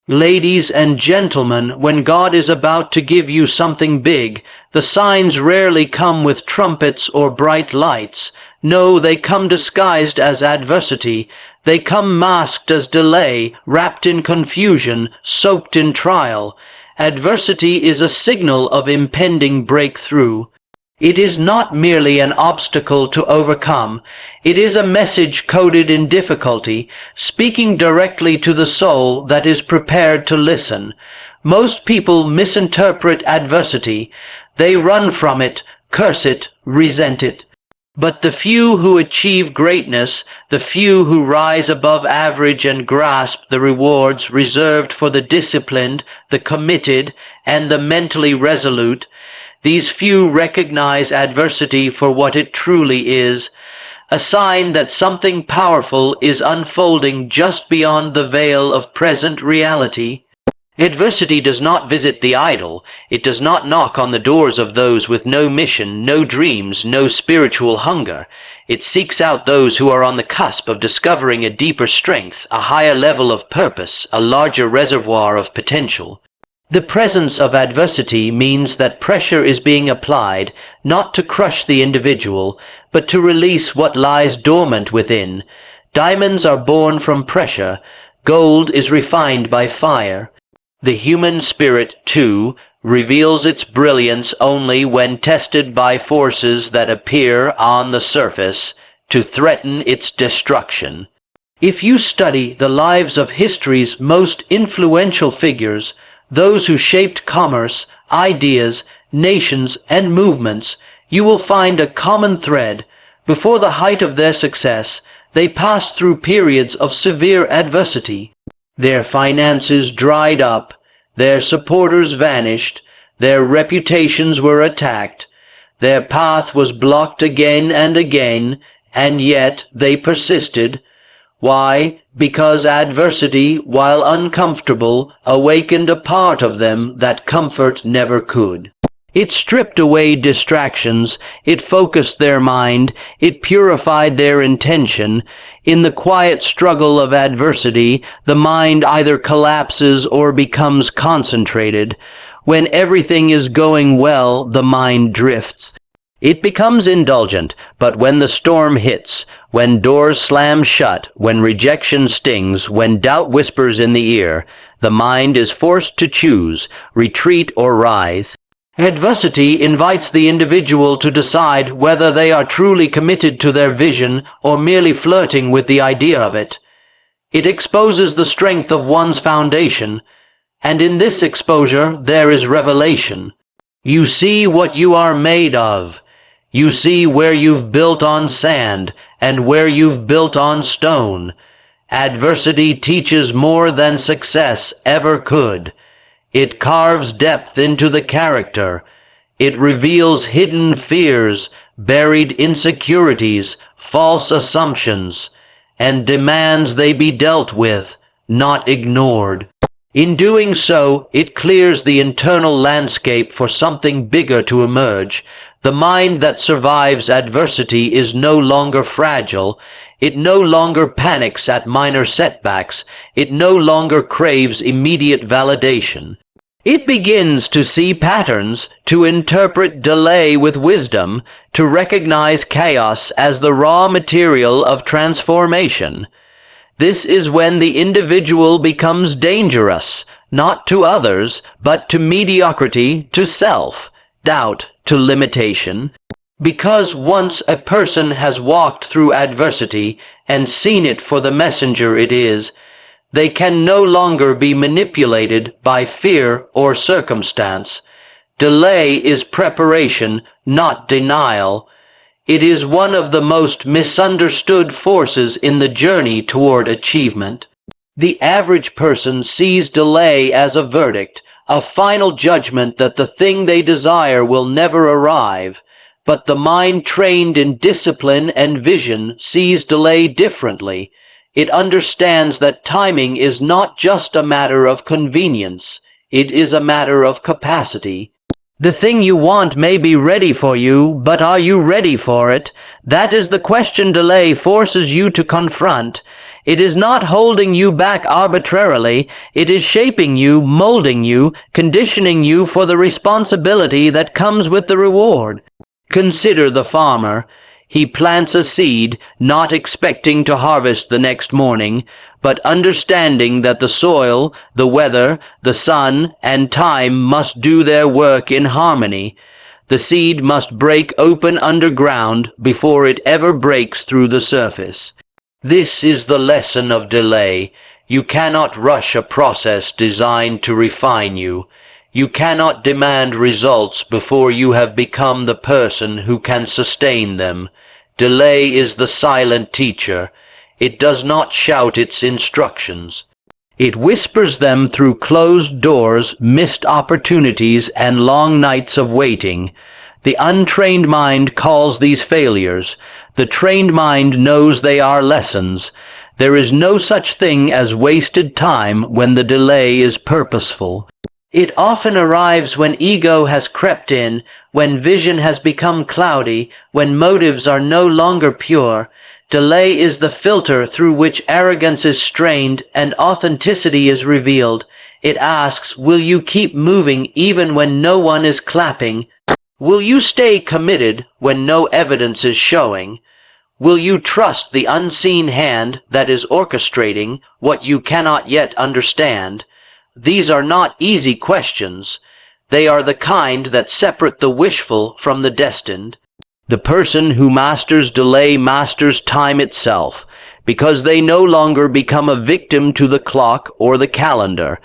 Ladies and gentlemen, when God is about to give you something big, the signs rarely come with trumpets or bright lights. No, they come disguised as adversity. They come masked as delay, wrapped in confusion, soaked in trial. Adversity is a signal of impending breakthrough. It is not merely an obstacle to overcome. It is a message coded in difficulty, speaking directly to the soul that is prepared to listen. Most people misinterpret adversity. They run from it, curse it, resent it. But the few who achieve greatness, the few who rise above average and grasp the rewards reserved for the disciplined, the committed, and the mentally resolute, these few recognize adversity for what it truly is, a sign that something powerful is unfolding just beyond the veil of present reality. Adversity does not visit the idle. It does not knock on the doors of those with no mission, no dreams, no spiritual hunger. It seeks out those who are on the cusp of discovering a deeper strength, a higher level of purpose, a larger reservoir of potential. The presence of adversity means that pressure is being applied, not to crush the individual, but to release what lies dormant within. Diamonds are born from pressure. Gold is refined by fire. The human spirit, too, reveals its brilliance only when tested by forces that appear on the surface to threaten its destruction. If you study the lives of history's most influential figures, those who shaped commerce, ideas, nations, and movements, you will find a common thread. Before the height of their success, they passed through periods of severe adversity. Their finances dried up, their supporters vanished, their reputations were attacked, their path was blocked again and again, and yet they persisted. Why? Because adversity, while uncomfortable, awakened a part of them that comfort never could. It stripped away distractions, it focused their mind, it purified their intention. In the quiet struggle of adversity, the mind either collapses or becomes concentrated. When everything is going well, the mind drifts. It becomes indulgent, but when the storm hits, when doors slam shut, when rejection stings, when doubt whispers in the ear, the mind is forced to choose, retreat or rise. Adversity invites the individual to decide whether they are truly committed to their vision or merely flirting with the idea of it. It exposes the strength of one's foundation, and in this exposure there is revelation. You see what you are made of. You see where you've built on sand and where you've built on stone. Adversity teaches more than success ever could. It carves depth into the character. It reveals hidden fears, buried insecurities, false assumptions, and demands they be dealt with, not ignored. In doing so, it clears the internal landscape for something bigger to emerge. The mind that survives adversity is no longer fragile. It no longer panics at minor setbacks. It no longer craves immediate validation. It begins to see patterns, to interpret delay with wisdom, to recognize chaos as the raw material of transformation. This is when the individual becomes dangerous, not to others, but to mediocrity, to self, doubt, to limitation. Because once a person has walked through adversity and seen it for the messenger it is, they can no longer be manipulated by fear or circumstance. Delay is preparation, not denial. It is one of the most misunderstood forces in the journey toward achievement. The average person sees delay as a verdict, a final judgment that the thing they desire will never arrive. But the mind trained in discipline and vision sees delay differently. It understands that timing is not just a matter of convenience. It is a matter of capacity. The thing you want may be ready for you, but are you ready for it? That is the question delay forces you to confront. It is not holding you back arbitrarily. It is shaping you, molding you, conditioning you for the responsibility that comes with the reward. Consider the farmer. He plants a seed, not expecting to harvest the next morning, but understanding that the soil, the weather, the sun, and time must do their work in harmony. The seed must break open underground before it ever breaks through the surface. This is the lesson of delay. You cannot rush a process designed to refine you. You cannot demand results before you have become the person who can sustain them. Delay is the silent teacher. It does not shout its instructions. It whispers them through closed doors, missed opportunities, and long nights of waiting. The untrained mind calls these failures. The trained mind knows they are lessons. There is no such thing as wasted time when the delay is purposeful. It often arrives when ego has crept in, when vision has become cloudy, when motives are no longer pure. Delay is the filter through which arrogance is strained and authenticity is revealed. It asks, will you keep moving even when no one is clapping? Will you stay committed when no evidence is showing? Will you trust the unseen hand that is orchestrating what you cannot yet understand? These are not easy questions. They are the kind that separate the wishful from the destined. The person who masters delay masters time itself, because they no longer become a victim to the clock or the calendar.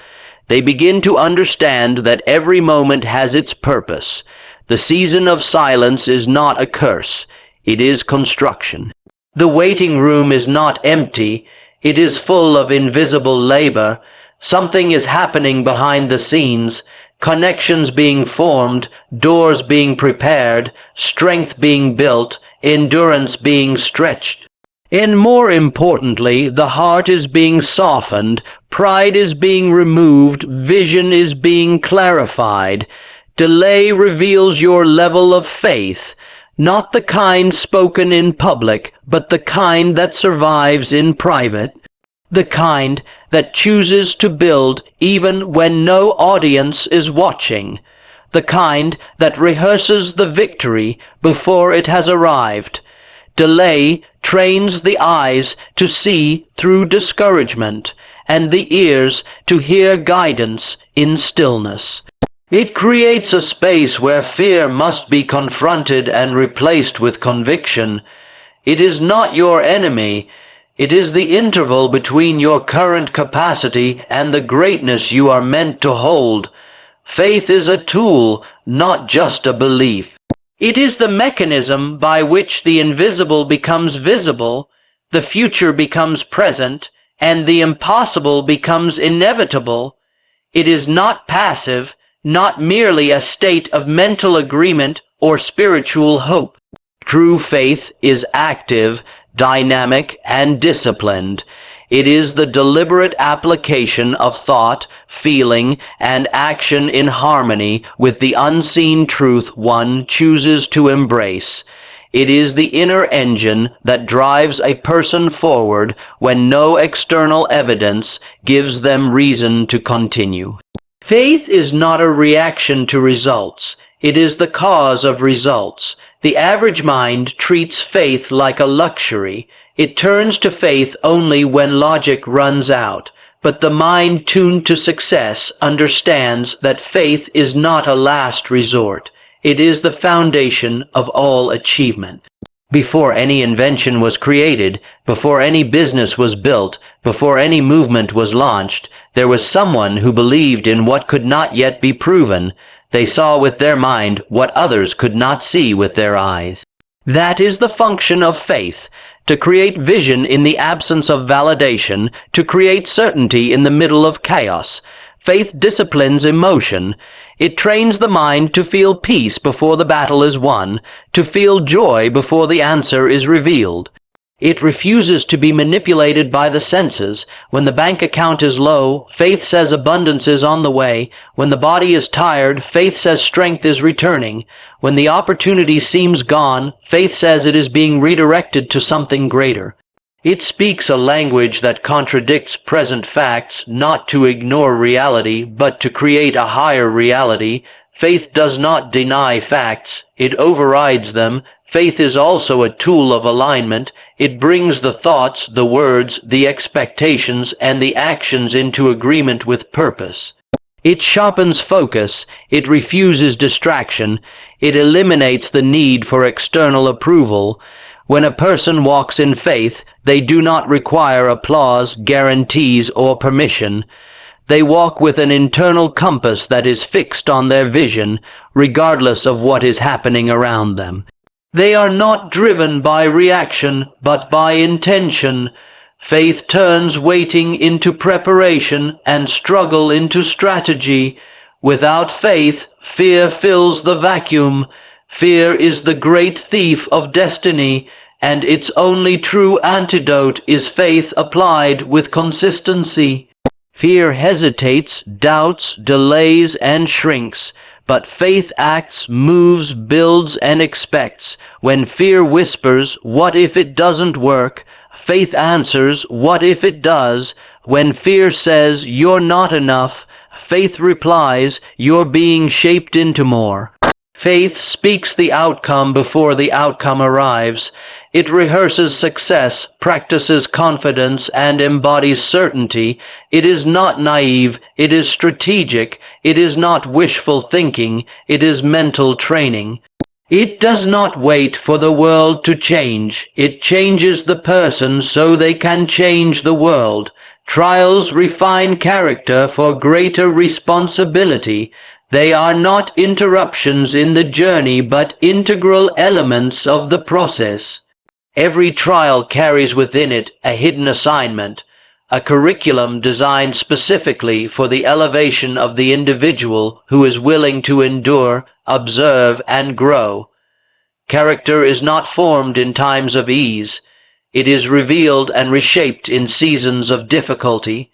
They begin to understand that every moment has its purpose. The season of silence is not a curse. It is construction. The waiting room is not empty. It is full of invisible labor. Something is happening behind the scenes, connections being formed, doors being prepared, strength being built, endurance being stretched. And more importantly, the heart is being softened, pride is being removed, vision is being clarified. Delay reveals your level of faith, not the kind spoken in public, but the kind that survives in private. The kind that chooses to build even when no audience is watching. The kind that rehearses the victory before it has arrived. Delay trains the eyes to see through discouragement and the ears to hear guidance in stillness. It creates a space where fear must be confronted and replaced with conviction. It is not your enemy. It is the interval between your current capacity and the greatness you are meant to hold. Faith is a tool, not just a belief. It is the mechanism by which the invisible becomes visible, the future becomes present, and the impossible becomes inevitable. It is not passive, not merely a state of mental agreement or spiritual hope. True faith is active, dynamic, and disciplined. It is the deliberate application of thought, feeling, and action in harmony with the unseen truth one chooses to embrace. It is the inner engine that drives a person forward when no external evidence gives them reason to continue. Faith is not a reaction to results. It is the cause of results. The average mind treats faith like a luxury. It turns to faith only when logic runs out. But the mind tuned to success understands that faith is not a last resort. It is the foundation of all achievement. Before any invention was created, before any business was built, before any movement was launched, there was someone who believed in what could not yet be proven. They saw with their mind what others could not see with their eyes. That is the function of faith, to create vision in the absence of validation, to create certainty in the middle of chaos. Faith disciplines emotion. It trains the mind to feel peace before the battle is won, to feel joy before the answer is revealed. It refuses to be manipulated by the senses. When the bank account is low, faith says abundance is on the way. When the body is tired, faith says strength is returning. When the opportunity seems gone, faith says it is being redirected to something greater. It speaks a language that contradicts present facts, not to ignore reality, but to create a higher reality. Faith does not deny facts, it overrides them. Faith is also a tool of alignment. It brings the thoughts, the words, the expectations, and the actions into agreement with purpose. It sharpens focus, it refuses distraction, it eliminates the need for external approval. When a person walks in faith, they do not require applause, guarantees, or permission. They walk with an internal compass that is fixed on their vision, regardless of what is happening around them. They are not driven by reaction, but by intention. Faith turns waiting into preparation and struggle into strategy. Without faith, fear fills the vacuum. Fear is the great thief of destiny, and its only true antidote is faith applied with consistency. Fear hesitates, doubts, delays, and shrinks, but faith acts, moves, builds, and expects. When fear whispers, "What if it doesn't work?" faith answers, "What if it does?" When fear says, "You're not enough," faith replies, "You're being shaped into more." Faith speaks the outcome before the outcome arrives. It rehearses success, practices confidence, and embodies certainty. It is not naive, it is strategic. It is not wishful thinking, it is mental training. It does not wait for the world to change. It changes the person so they can change the world. Trials refine character for greater responsibility. They are not interruptions in the journey, but integral elements of the process. Every trial carries within it a hidden assignment, a curriculum designed specifically for the elevation of the individual who is willing to endure, observe, and grow. Character is not formed in times of ease. It is revealed and reshaped in seasons of difficulty.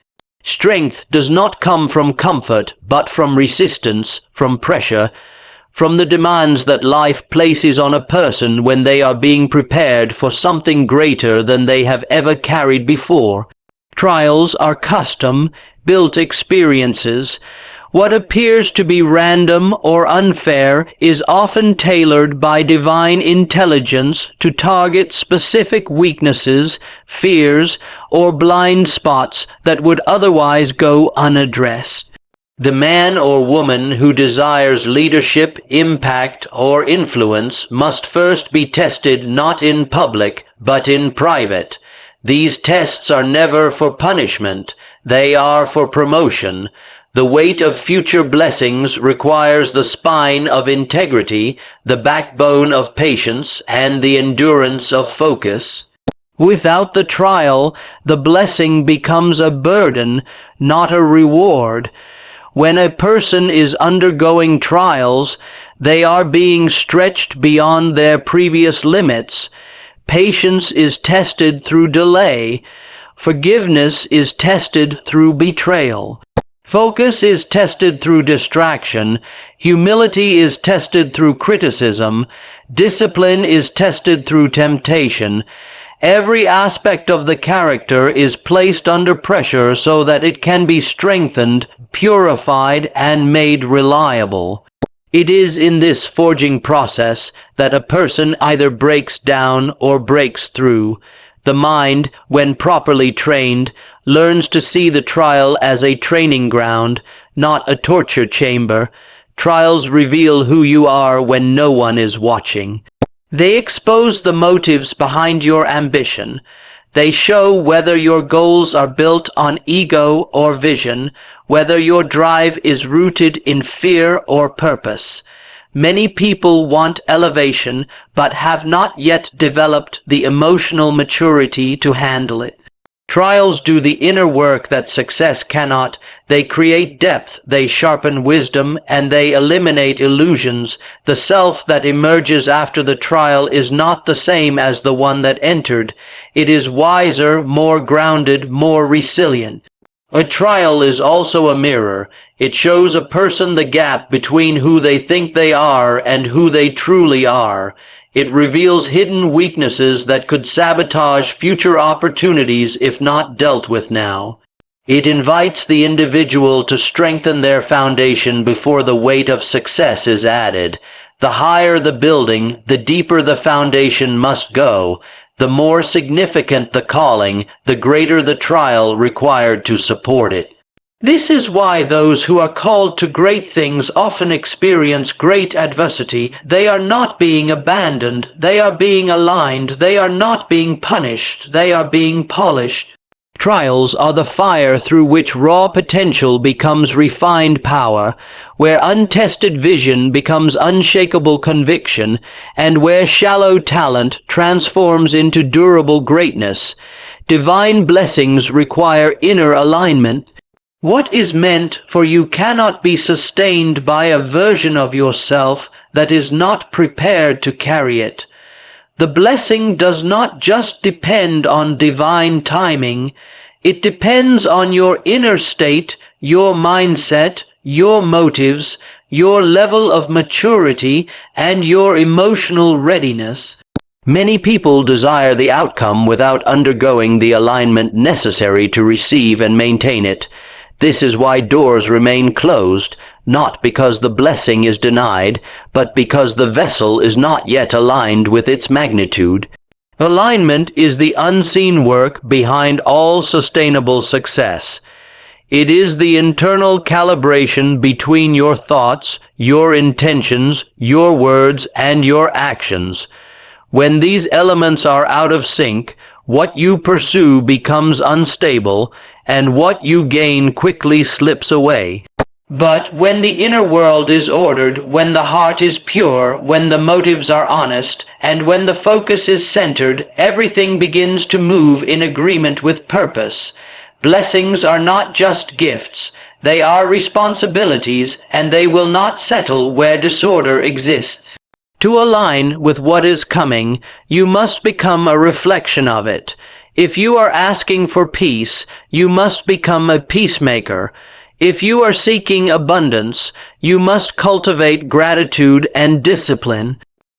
Strength does not come from comfort, but from resistance, from pressure, from the demands that life places on a person when they are being prepared for something greater than they have ever carried before. Trials are custom-built experiences. What appears to be random or unfair is often tailored by divine intelligence to target specific weaknesses, fears, or blind spots that would otherwise go unaddressed. The man or woman who desires leadership, impact, or influence must first be tested not in public, but in private. These tests are never for punishment, they are for promotion. The weight of future blessings requires the spine of integrity, the backbone of patience, and the endurance of focus. Without the trial, the blessing becomes a burden, not a reward. When a person is undergoing trials, they are being stretched beyond their previous limits. Patience is tested through delay. Forgiveness is tested through betrayal. Focus is tested through distraction. Humility is tested through criticism. Discipline is tested through temptation. Every aspect of the character is placed under pressure so that it can be strengthened, purified, and made reliable. It is in this forging process that a person either breaks down or breaks through. The mind, when properly trained, learns to see the trial as a training ground, not a torture chamber. Trials reveal who you are when no one is watching. They expose the motives behind your ambition. They show whether your goals are built on ego or vision, whether your drive is rooted in fear or purpose. Many people want elevation, but have not yet developed the emotional maturity to handle it. Trials do the inner work that success cannot. They create depth, they sharpen wisdom, and they eliminate illusions. The self that emerges after the trial is not the same as the one that entered. It is wiser, more grounded, more resilient. A trial is also a mirror. It shows a person the gap between who they think they are and who they truly are. It reveals hidden weaknesses that could sabotage future opportunities if not dealt with now. It invites the individual to strengthen their foundation before the weight of success is added. The higher the building, the deeper the foundation must go. The more significant the calling, the greater the trial required to support it. This is why those who are called to great things often experience great adversity. They are not being abandoned, they are being aligned, they are not being punished, they are being polished. Trials are the fire through which raw potential becomes refined power, where untested vision becomes unshakable conviction, and where shallow talent transforms into durable greatness. Divine blessings require inner alignment. What is meant for you cannot be sustained by a version of yourself that is not prepared to carry it. The blessing does not just depend on divine timing, it depends on your inner state, your mindset, your motives, your level of maturity, and your emotional readiness. Many people desire the outcome without undergoing the alignment necessary to receive and maintain it. This is why doors remain closed, not because the blessing is denied, but because the vessel is not yet aligned with its magnitude. Alignment is the unseen work behind all sustainable success. It is the internal calibration between your thoughts, your intentions, your words, and your actions. When these elements are out of sync, what you pursue becomes unstable, and what you gain quickly slips away. But when the inner world is ordered, when the heart is pure, when the motives are honest, and when the focus is centered, everything begins to move in agreement with purpose. Blessings are not just gifts, they are responsibilities, and they will not settle where disorder exists. To align with what is coming, you must become a reflection of it. If you are asking for peace, you must become a peacemaker. If you are seeking abundance, you must cultivate gratitude and discipline.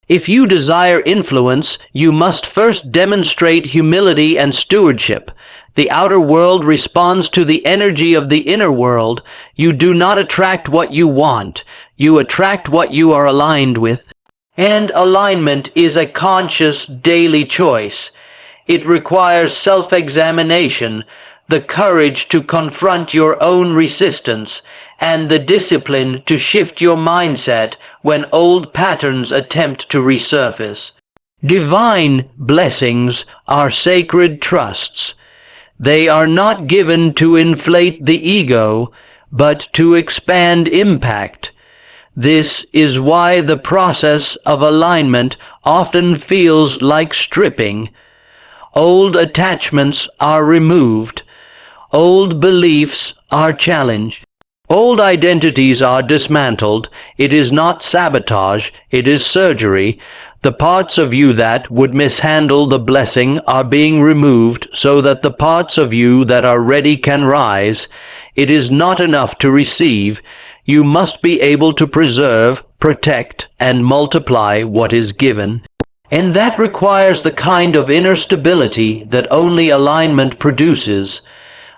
If you desire influence, you must first demonstrate humility and stewardship. The outer world responds to the energy of the inner world. You do not attract what you want. You attract what you are aligned with. And alignment is a conscious daily choice. It requires self-examination, the courage to confront your own resistance, and the discipline to shift your mindset when old patterns attempt to resurface. Divine blessings are sacred trusts. They are not given to inflate the ego, but to expand impact. This is why the process of alignment often feels like stripping. Old attachments are removed. Old beliefs are challenged. Old identities are dismantled. It is not sabotage, it is surgery. The parts of you that would mishandle the blessing are being removed so that the parts of you that are ready can rise. It is not enough to receive. You must be able to preserve, protect, and multiply what is given. And that requires the kind of inner stability that only alignment produces.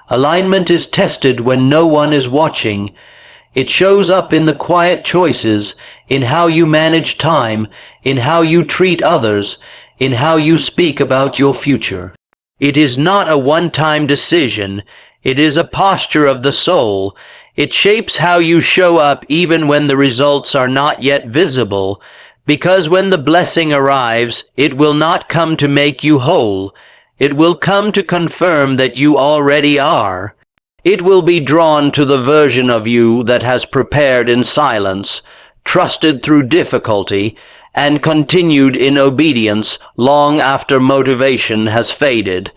Alignment is tested when no one is watching. It shows up in the quiet choices, in how you manage time, in how you treat others, in how you speak about your future. It is not a one-time decision. It is a posture of the soul. It shapes how you show up even when the results are not yet visible. Because when the blessing arrives, it will not come to make you whole. It will come to confirm that you already are. It will be drawn to the version of you that has prepared in silence, trusted through difficulty, and continued in obedience long after motivation has faded.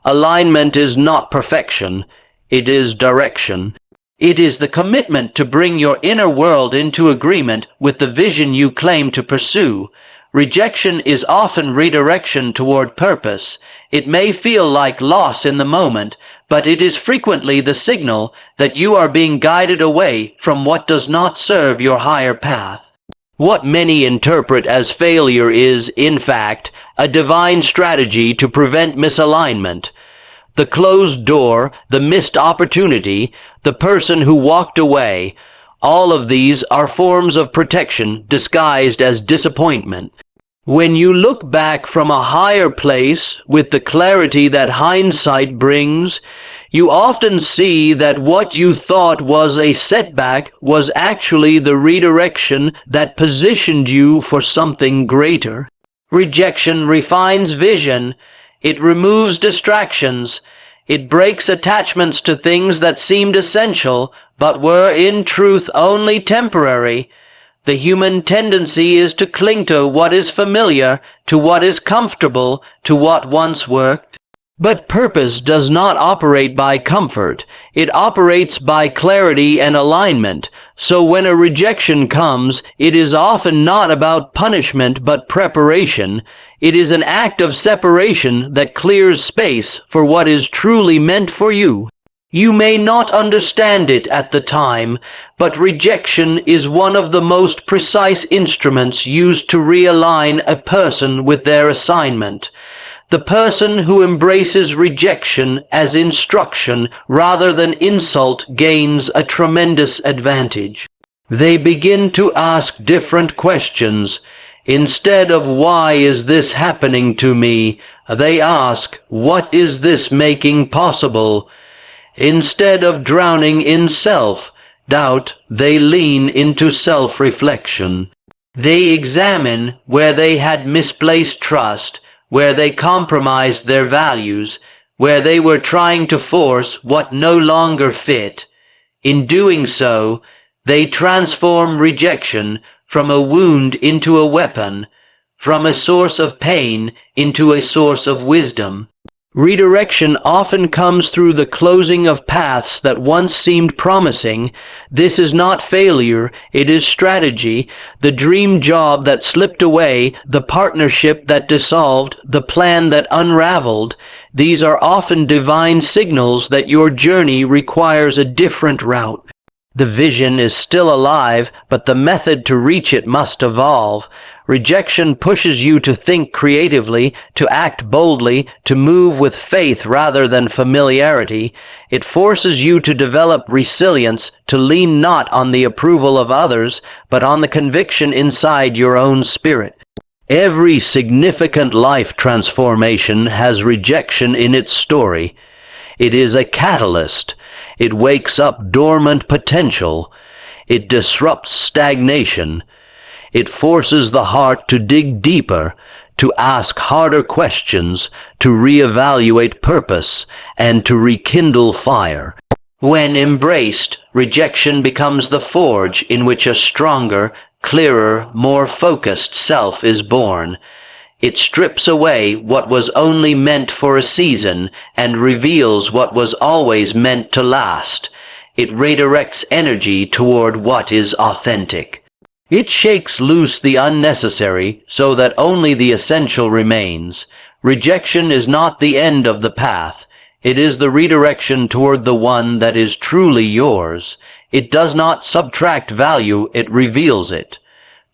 Alignment is not perfection, it is direction. It is the commitment to bring your inner world into agreement with the vision you claim to pursue. Rejection is often redirection toward purpose. It may feel like loss in the moment, but it is frequently the signal that you are being guided away from what does not serve your higher path. What many interpret as failure is, in fact, a divine strategy to prevent misalignment. The closed door, the missed opportunity, the person who walked away, all of these are forms of protection disguised as disappointment. When you look back from a higher place with the clarity that hindsight brings, you often see that what you thought was a setback was actually the redirection that positioned you for something greater. Rejection refines vision. It removes distractions. It breaks attachments to things that seemed essential, but were in truth only temporary. The human tendency is to cling to what is familiar, to what is comfortable, to what once worked. But purpose does not operate by comfort. It operates by clarity and alignment. So when a rejection comes, it is often not about punishment but preparation. It is an act of separation that clears space for what is truly meant for you. You may not understand it at the time, but rejection is one of the most precise instruments used to realign a person with their assignment. The person who embraces rejection as instruction rather than insult gains a tremendous advantage. They begin to ask different questions. Instead of "Why is this happening to me?" they ask, "What is this making possible?" Instead of drowning in self-doubt, they lean into self-reflection. They examine where they had misplaced trust, where they compromised their values, where they were trying to force what no longer fit. In doing so, they transform rejection from a wound into a weapon, from a source of pain into a source of wisdom. Redirection often comes through the closing of paths that once seemed promising. This is not failure, it is strategy. The dream job that slipped away, the partnership that dissolved, the plan that unraveled. These are often divine signals that your journey requires a different route. The vision is still alive, but the method to reach it must evolve. Rejection pushes you to think creatively, to act boldly, to move with faith rather than familiarity. It forces you to develop resilience, to lean not on the approval of others, but on the conviction inside your own spirit. Every significant life transformation has rejection in its story. It is a catalyst. It wakes up dormant potential. It disrupts stagnation. It forces the heart to dig deeper, to ask harder questions, to reevaluate purpose, and to rekindle fire. When embraced, rejection becomes the forge in which a stronger, clearer, more focused self is born. It strips away what was only meant for a season and reveals what was always meant to last. It redirects energy toward what is authentic. It shakes loose the unnecessary so that only the essential remains. Rejection is not the end of the path. It is the redirection toward the one that is truly yours. It does not subtract value, it reveals it.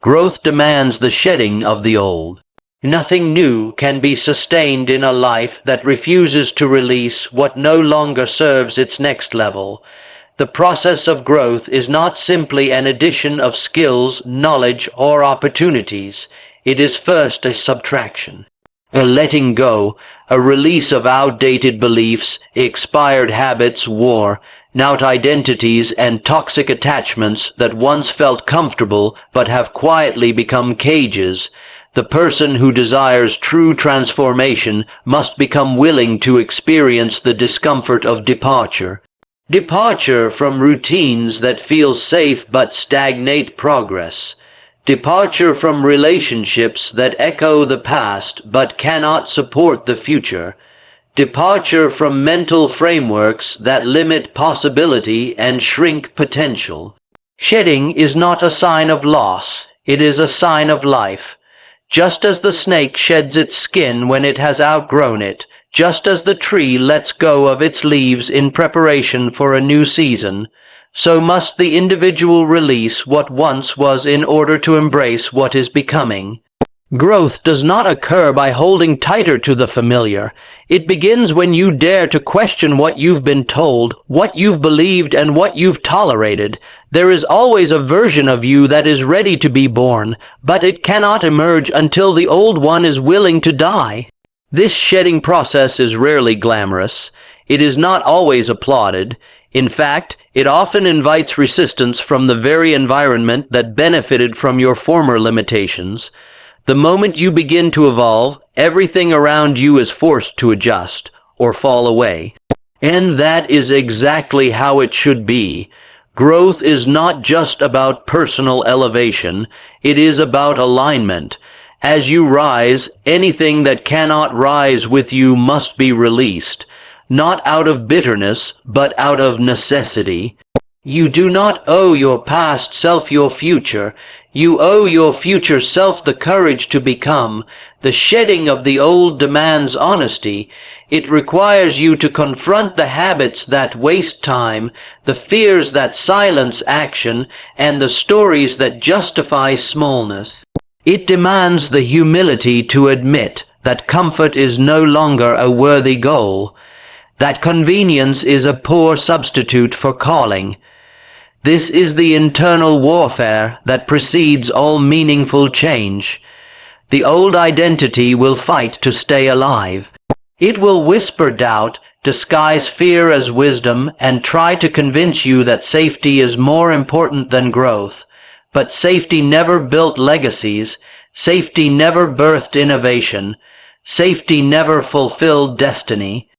Growth demands the shedding of the old. Nothing new can be sustained in a life that refuses to release what no longer serves its next level. The process of growth is not simply an addition of skills, knowledge, or opportunities. It is first a subtraction, a letting go, a release of outdated beliefs, expired habits, worn-out identities, and toxic attachments that once felt comfortable but have quietly become cages. The person who desires true transformation must become willing to experience the discomfort of departure. Departure from routines that feel safe but stagnate progress. Departure from relationships that echo the past but cannot support the future. Departure from mental frameworks that limit possibility and shrink potential. Shedding is not a sign of loss, it is a sign of life. Just as the snake sheds its skin when it has outgrown it, just as the tree lets go of its leaves in preparation for a new season, So must the individual release what once was in order to embrace what is becoming. Growth does not occur by holding tighter to the familiar. It begins when you dare to question what you've been told, what you've believed, and what you've tolerated. There is always a version of you that is ready to be born, but it cannot emerge until the old one is willing to die. This shedding process is rarely glamorous. It is not always applauded. In fact, it often invites resistance from the very environment that benefited from your former limitations. The moment you begin to evolve, everything around you is forced to adjust or fall away. And that is exactly how it should be. Growth is not just about personal elevation, it is about alignment. As you rise, anything that cannot rise with you must be released, not out of bitterness, but out of necessity. You do not owe your past self your future. You owe your future self the courage to become. The shedding of the old demands honesty. It requires you to confront the habits that waste time, the fears that silence action, and the stories that justify smallness. It demands the humility to admit that comfort is no longer a worthy goal, that convenience is a poor substitute for calling. This is the internal warfare that precedes all meaningful change. The old identity will fight to stay alive. It will whisper doubt, disguise fear as wisdom, and try to convince you that safety is more important than growth. But safety never built legacies. Safety never birthed innovation. Safety never fulfilled destiny.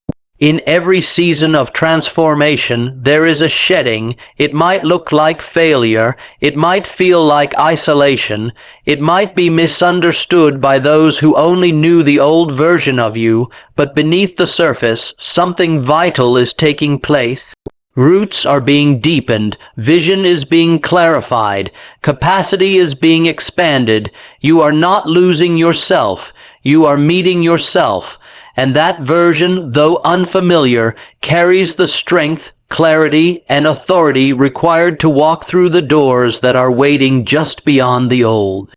In every season of transformation, there is a shedding. It might look like failure. It might feel like isolation. It might be misunderstood by those who only knew the old version of you, but beneath the surface, something vital is taking place. Roots are being deepened, vision is being clarified, capacity is being expanded. You are not losing yourself, you are meeting yourself. And that version, though unfamiliar, carries the strength, clarity, and authority required to walk through the doors that are waiting just beyond the old.